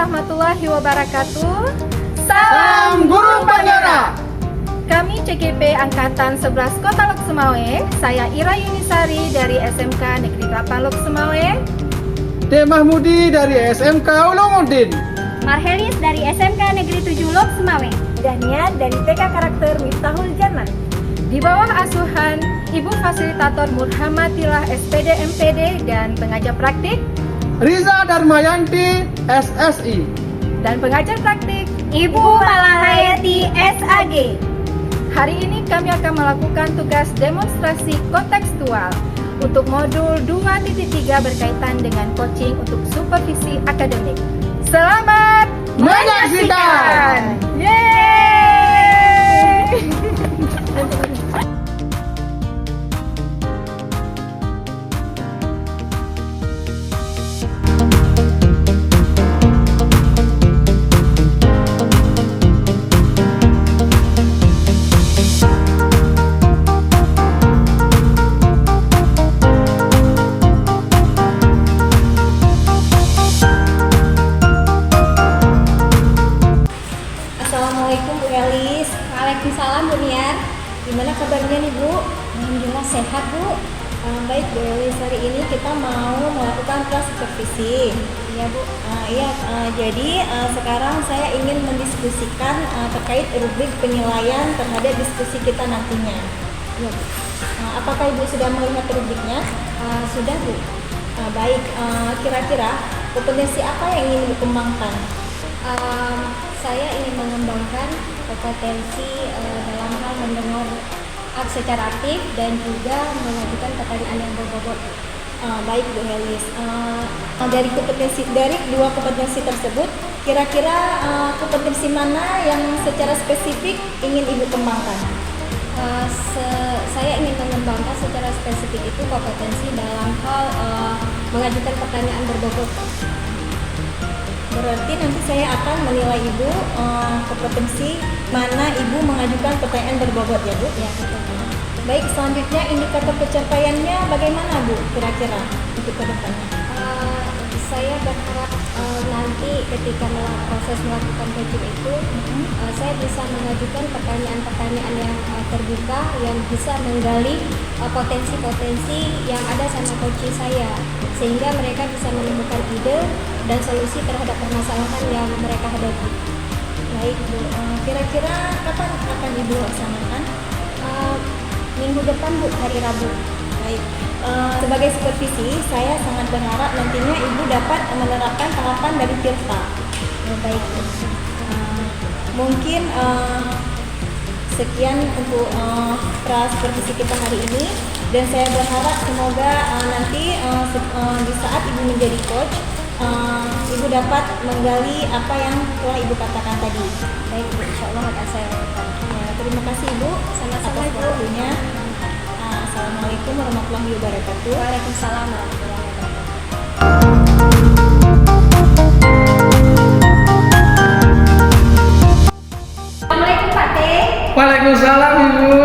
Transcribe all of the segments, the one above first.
warahmatullahi wabarakatuh. Salam Guru Pandora. Kami CGP Angkatan 11 Kota Lok Sumawe. Saya Ira Yunisari dari SMK Negeri 8 Lok Sumawe. D. Mahmudi dari SMK Ulumuddin. Marhelis dari SMK Negeri 7 Lok Sumawe. Dania dari TK Karakter Miftahul Jannah. Di bawah asuhan Ibu Fasilitator Murhamatillah SPD MPD dan pengajar praktik Riza Darmayanti SSI. dan pengajar praktik Ibu Malahayati SAG. Hari ini kami akan melakukan tugas demonstrasi kontekstual untuk modul 2.3 berkaitan dengan coaching untuk supervisi akademik. Selamat Menyaksikan! Yeay! Assalamualaikum Bu Elis. Waalaikumsalam Bu Niar. Gimana kabarnya nih Bu? Alhamdulillah sehat Bu. Baik Bu Elis, hari ini kita mau melakukan kelas supervisi. Iya Bu. Jadi sekarang saya ingin mendiskusikan terkait rubrik penilaian terhadap diskusi kita nantinya. Iya Bu. Apakah Ibu sudah melihat rubriknya? Sudah Bu. Baik. Kira-kira kompetensi apa yang ingin dikembangkan? Saya ingin mengembangkan kompetensi dalam hal mendengar secara aktif dan juga mengajukan pertanyaan yang berbobot. Baik Bu Helis, dari dua kompetensi tersebut, kira-kira kompetensi mana yang secara spesifik ingin Ibu kembangkan? Saya ingin mengembangkan secara spesifik itu kompetensi dalam hal mengajukan pertanyaan berbobot. Berarti nanti saya akan menilai Ibu kompetensi mana Ibu mengajukan pertanyaan berbobot ya Bu? Ya, betul. Baik, selanjutnya indikator pencapaiannya bagaimana Bu kira-kira untuk ke depannya? Saya berharap nanti ketika proses melakukan coaching itu saya bisa mengajukan pertanyaan-pertanyaan yang terbuka yang bisa menggali potensi-potensi yang ada sama coaching saya, sehingga mereka bisa menemukan ide dan solusi terhadap permasalahan yang mereka hadapi. Baik Bu, kira-kira kapan akan Ibu laksanakan? Minggu depan Bu, hari Rabu. Baik. Sebagai supervisi, saya sangat berharap nantinya Ibu dapat menerapkan tahapan dari Tirta. Baik Bu. Mungkin sekian untuk supervisi kita hari ini, dan saya berharap semoga nanti di saat Ibu menjadi coach, Ibu dapat menggali apa yang telah Ibu katakan tadi. Baik Bu, insya Allah akan saya lakukan. Terima kasih Ibu sama-sama atas waktunya. Assalamualaikum warahmatullahi wabarakatuh. Waalaikumsalam warahmatullahi wabarakatuh. Assalamualaikum Pak Teh. Waalaikumsalam Ibu.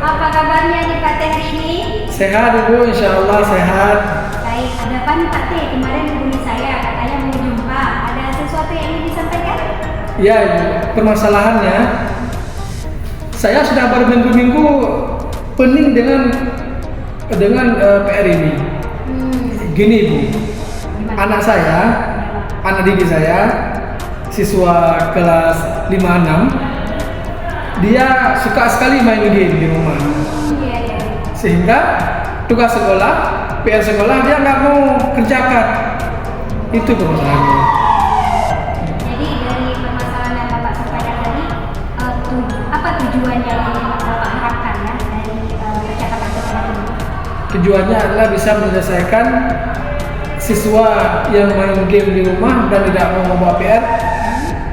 Apa kabarnya nih Pak Teh hari ini? Sehat Ibu, insya Allah sehat. Baik, ada apa nih Pak Teh? Kemarin hubungi saya, katanya mau jumpa. Ada sesuatu yang ingin disampaikan? Ya Ibu, permasalahannya saya sudah berminggu-minggu pening dengan PR ini. Gini Ibu, anak didik saya, siswa kelas 5-6, dia suka sekali main game di rumah. Iya. Sehingga tugas sekolah, PR sekolah dia nggak mau kerjakan. Itu permasalahannya. Jadi dari permasalahan yang Bapak sampaikan tadi, apa tujuannya yang Bapak harapkan ya dari percakapan sekolah ini? Tujuannya adalah bisa menyelesaikan siswa yang main game di rumah dan tidak mau membawa PR.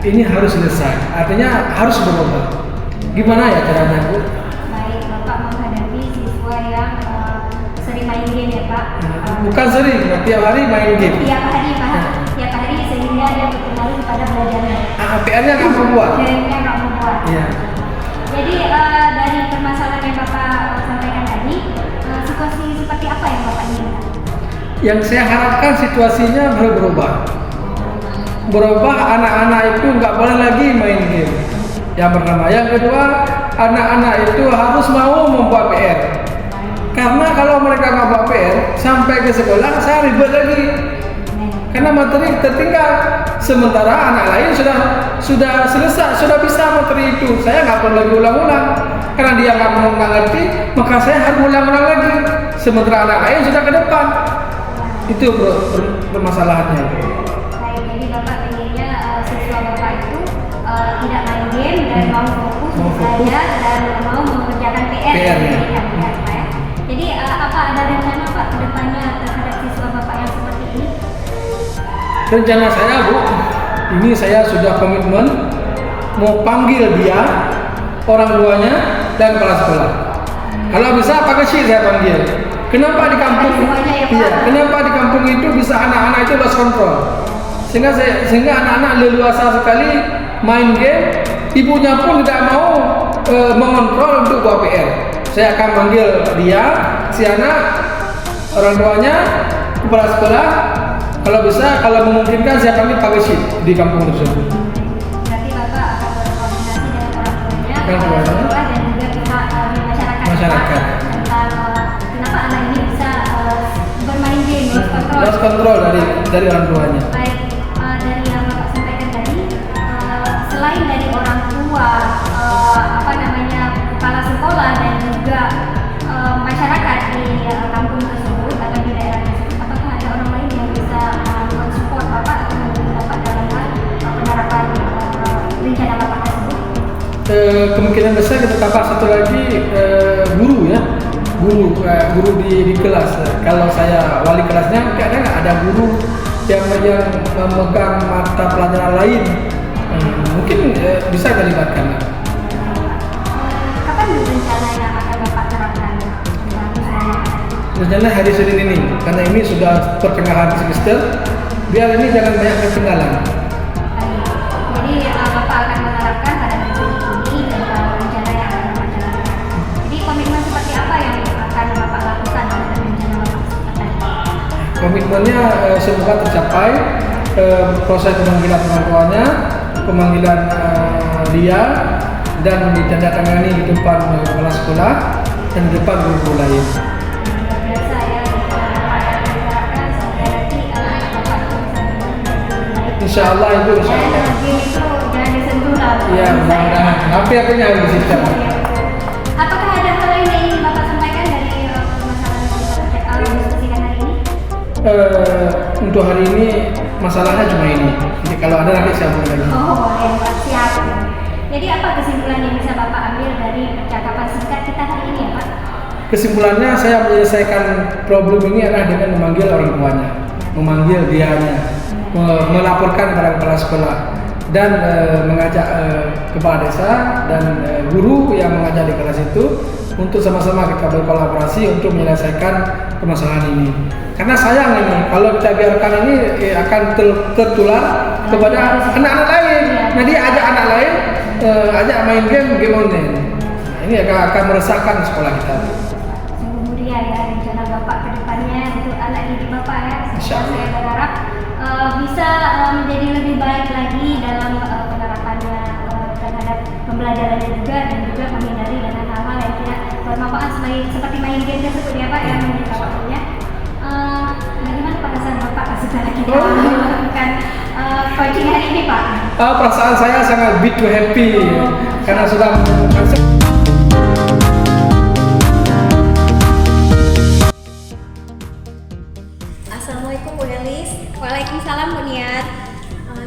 Ini harus selesai. Artinya harus berubah. Gimana ya caranya Bu? Baik, Bapak menghadapi siswa yang sering main game ya Pak? Bukan sering, tiap hari main game. Tiap hari Pak, tiap hari sehingga dia berpengaruh pada belajarnya. PR-nya nggak mau buat. PR-nya nggak mau buat. Iya. Jadi dari permasalahan yang Bapak sampaikan tadi, situasi seperti apa yang Bapak inginkan? Yang saya harapkan situasinya berubah. berubah anak-anak itu nggak boleh lagi main game. Yang pertama, yang kedua, anak-anak itu harus mau membuat PR. Karena kalau mereka nggak buat PR sampai ke sekolah, saya ribet lagi. Karena materi tertinggal. Sementara anak lain sudah selesai, sudah bisa materi itu. Saya nggak perlu lagi ulang-ulang. Karena dia nggak ngerti, maka saya harus ulang-ulang lagi. Sementara anak lain sudah ke depan. Itu permasalahannya. Baik, jadi Bapak pengennya siswa Bapak itu tidak main game dan mau fokus belajar dan mau mengerjakan PR. PR-nya. Jadi apa ada rencana Pak ke depannya terhadap siswa Bapak yang seperti ini? Rencana saya, Bu, ini saya sudah komitmen mau panggil dia, orang tuanya, dan kepala sekolah. Kalau bisa pakai sheet saya panggil. Kenapa di kampung? Iya, kenapa di kampung itu bisa anak-anak itu lost control? Sehingga anak-anak leluasa sekali main game, ibunya pun tidak mau mengontrol untuk buat PR. Saya akan panggil dia, si anak, orang tuanya, kepala sekolah. Kalau bisa, kalau memungkinkan saya panggil pakai sheet di kampung tersebut. Berarti Bapak akan berkoordinasi dengan orang tuanya, Orang kepala tuanya. sekolah dan juga pihak masyarakat tentang kenapa anak ini bisa bermain game Lost control dari orang tuanya. Baik, dari yang Bapak sampaikan tadi, selain dari orang tua, kepala sekolah dan juga masyarakat di kampung tersebut atau di daerah tersebut, apakah ada orang lain yang bisa mensupport Bapak atau mendukung Bapak dalam hal penerapan rencana Bapak tersebut? Kemungkinan besar kita tambah satu lagi, guru ya, guru di kelas. Kalau saya wali kelasnya, kadang ada guru yang memegang mata pelajaran lain, mungkin bisa kita libatkan. Kapan rencana yang akan Bapak terapkan? Rencana hari Senin ini, karena ini sudah pertengahan semester, biar ini jangan banyak ketinggalan. Jadi Bapak akan menerapkan pada hari Senin ini dan rencana yang akan Bapak jalankan. Jadi komitmen seperti apa yang akan Bapak lakukan terhadap rencana Bapak tadi? Komitmennya semoga tercapai. Proses pemanggilan orang tuanya, pemanggilan dia, dan ditandatangani di depan kepala sekolah dan di depan guru lain. Biasa ya, rencana Bapak akan diterapkan sampai nanti anak Bapak itu bisa menjadi Insya Allah itu. Insya Dan Allah. game itu jangan disentuh lah. Iya, mudah-mudahan. Hampir akhirnya harus disita. Apakah ada hal lain yang ingin Bapak sampaikan dari permasalahan yang kita diskusikan hari ini? Untuk hari ini masalahnya cuma ini. Jadi kalau ada nanti saya mulai lagi. Oh, boleh, Pak. Siap. Jadi apa kesimpulan yang bisa Bapak ambil dari percakapan singkat kita hari ini ya, Pak? Kesimpulannya saya menyelesaikan problem ini adalah dengan memanggil orang tuanya, memanggil dianya, melaporkan kepada kepala sekolah dan mengajak kepala desa dan guru yang mengajar di kelas itu untuk sama-sama kita berkolaborasi untuk menyelesaikan permasalahan ini. Karena sayang ini kalau kita biarkan ini akan tertular kepada anak-anak lain. Jadi ajak anak lain, ajak main game online. Nah, ini akan meresahkan sekolah kita. Sungguh mulia ya rencana Bapak ke depannya untuk anak didik Bapak ya. Insya Allah. Saya berharap bisa menjadi lebih baik lagi dalam penerapannya terhadap pembelajarannya juga dan juga menghindari dengan hal-hal yang tidak bermanfaat seperti main game tersebut ya Pak yang menyita waktunya. Bagaimana perasaan Bapak setelah kita melakukan coaching hari ini Pak? Perasaan saya sangat big to happy karena sudah Assalamualaikum Bu Elis. Waalaikumsalam Bu Niat.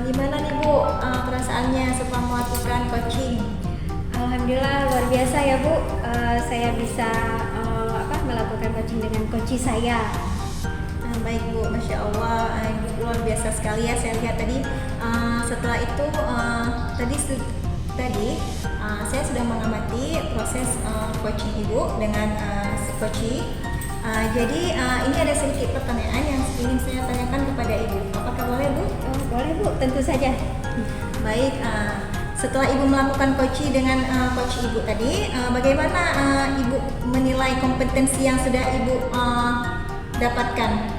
Gimana nih Bu perasaannya setelah melakukan coaching? Alhamdulillah luar biasa ya Bu. Saya bisa melakukan coaching dengan coach saya. Baik Bu, Masya Allah, luar biasa sekali ya. Saya lihat tadi setelah itu tadi saya sudah mengamati proses coaching Ibu dengan si coach. Jadi ini ada sedikit pertanyaan yang ingin saya tanyakan kepada Ibu. Apakah boleh Bu? Oh, boleh Bu, tentu saja. Baik, setelah Ibu melakukan coaching dengan coach Ibu tadi, bagaimana Ibu menilai kompetensi yang sudah Ibu dapatkan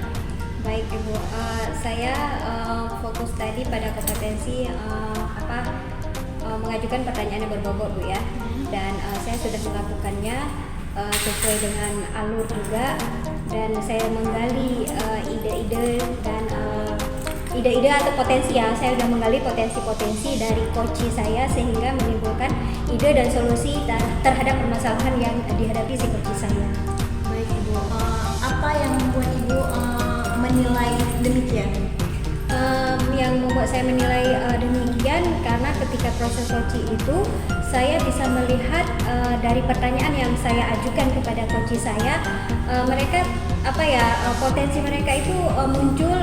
Baik Ibu, saya fokus tadi pada kompetensi mengajukan pertanyaan yang berbobot Bu ya, dan saya sudah melakukannya sesuai dengan alur juga, dan saya menggali ide-ide dan ide-ide atau potensi ya, saya sudah menggali potensi-potensi dari coach saya sehingga menimbulkan ide dan solusi terhadap permasalahan yang dihadapi si coach saya. Baik Ibu, apa yang membuat Ibu menilai demikian? Yang membuat saya menilai demikian karena ketika proses coaching itu saya bisa melihat dari pertanyaan yang saya ajukan kepada coach saya, mereka potensi mereka itu muncul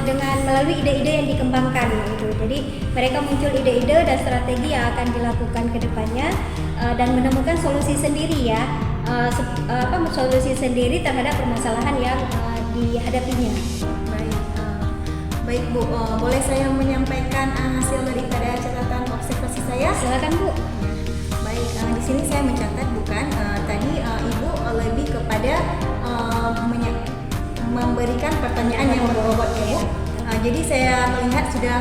dengan melalui ide-ide yang dikembangkan gitu. Jadi mereka muncul ide-ide dan strategi yang akan dilakukan ke depannya dan menemukan solusi sendiri ya, solusi sendiri terhadap permasalahan yang dihadapinya. Baik Bu, boleh saya menyampaikan hasil daripada catatan observasi saya? Silakan Bu. Baik, di sini saya mencatat bukan tadi Ibu lebih kepada memberikan pertanyaan yang berbobot ya Bu. Jadi saya melihat sudah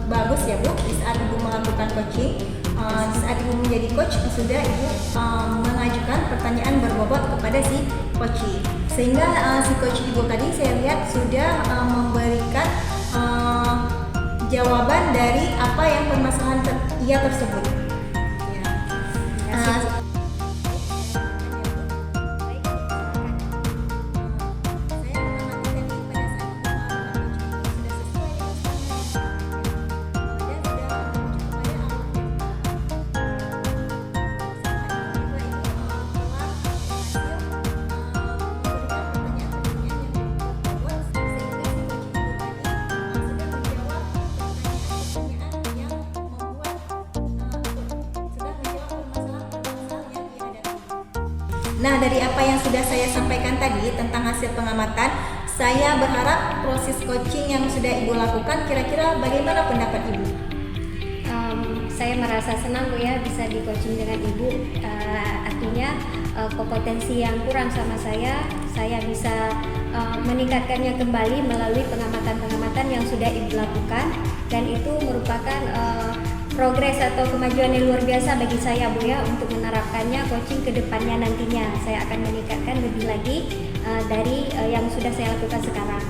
bagus ya Bu, di saat Ibu melakukan coaching, di saat Ibu menjadi coach sudah Ibu mengajukan pertanyaan berbobot kepada si coach, sehingga si coach Ibu tadi saya lihat sudah memberikan jawaban dari apa yang permasalahan ia tersebut. Nah, dari apa yang sudah saya sampaikan tadi tentang hasil pengamatan, saya berharap proses coaching yang sudah Ibu lakukan, kira-kira bagaimana pendapat Ibu? Saya merasa senang Bu ya bisa di coaching dengan Ibu. Artinya kompetensi yang kurang sama saya bisa meningkatkannya kembali melalui pengamatan-pengamatan yang sudah Ibu lakukan, dan itu merupakan progres atau kemajuan yang luar biasa bagi saya Bu ya untuk menerapkannya coaching ke depannya nantinya. Saya akan meningkatkan lebih lagi dari yang sudah saya lakukan sekarang.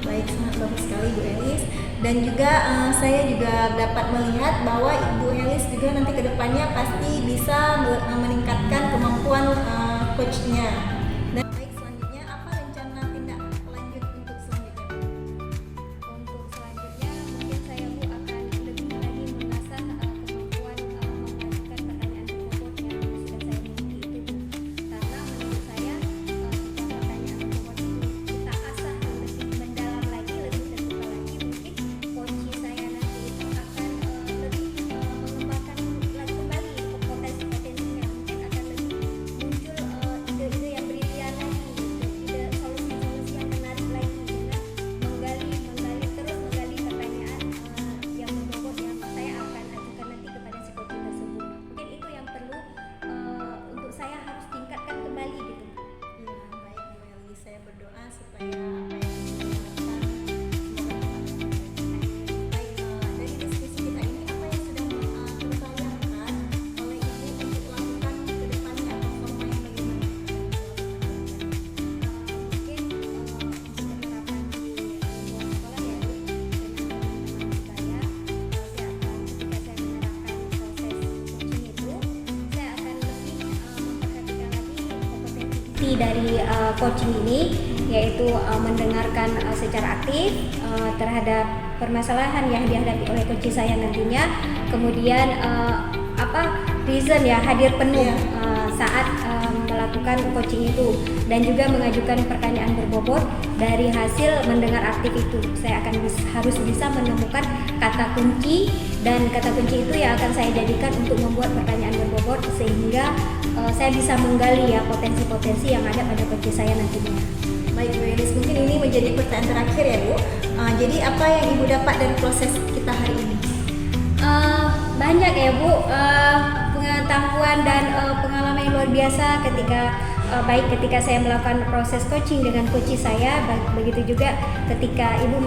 Baik, sangat bagus sekali Bu Elis. Dan juga saya juga dapat melihat bahwa Ibu Elis juga nanti ke depannya pasti bisa meningkatkan kemampuan coachnya. Dan baik, selanjutnya apa rencana tindak lanjut untuk selanjutnya? Untuk selanjutnya mungkin saya Bu akan lebih lagi mengasah kemampuan mengajukan pertanyaan berbobot yang sudah saya miliki itu, karena menurut saya ketika pertanyaan berbobot itu kita asah lebih mendalam lagi, lebih terbuka lagi, mungkin coach saya nanti itu akan lebih mengembangkan lagi kembali potensi-potensinya, mungkin akan lebih muncul ide-ide yang brilian lagi, ide solusi-solusi yang menarik lagi, dengan menggali pertanyaan yang berbobot yang saya akan ajukan nanti kepada si coach tersebut. Mungkin itu yang perlu untuk saya harus tingkatkan kembali gitu. Ya, baik Bu Elis, saya berdoa supaya apa yang dilakukan semoga baik. Dari diskusi kita ini, apa yang sudah terbayangkan oleh Ibu untuk lakukan ke depannya, performa yang bagaimana? Mungkin untuk penerapan di lingkungan sekolah ya Bu, dengan teman-teman saya akan ketika saya menerapkan proses coaching itu, saya akan lebih memperhatikan lagi kompetensi dari coaching ini, yaitu mendengarkan secara aktif terhadap permasalahan yang dihadapi oleh coach saya nantinya, kemudian reason ya, hadir penuh saat melakukan coaching itu, dan juga mengajukan pertanyaan berbobot dari hasil mendengar aktif itu. Saya akan harus bisa menemukan kata kunci, dan kata kunci itu yang akan saya jadikan untuk membuat pertanyaan berbobot, sehingga saya bisa menggali ya potensi-potensi yang ada pada coach saya nantinya. Baik Bu Elis, mungkin ini menjadi pertanyaan terakhir ya Bu. Jadi apa yang Ibu dapat dari proses kita hari ini? Banyak ya Bu, pengetahuan dan pengalaman yang luar biasa ketika baik ketika saya melakukan proses coaching dengan coach saya, begitu juga ketika ibu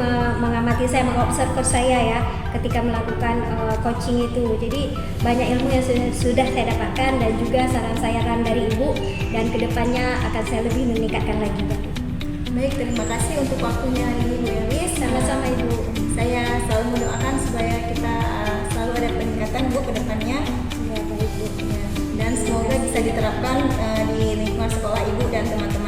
mengamati saya, mengobserv saya ya, ketika melakukan coaching itu. Jadi banyak ilmu yang sudah saya dapatkan dan juga saran-saran dari ibu, dan kedepannya akan saya lebih meningkatkan lagi. Baik, terima kasih untuk waktunya hari ini Bu Elis. Sama-sama Ibu. Saya selalu mendoakan supaya kita selalu ada peningkatan Bu ke depannya. Ya, baik Bu. Ya. Dan semoga bisa diterapkan di lingkungan sekolah Ibu dan teman-teman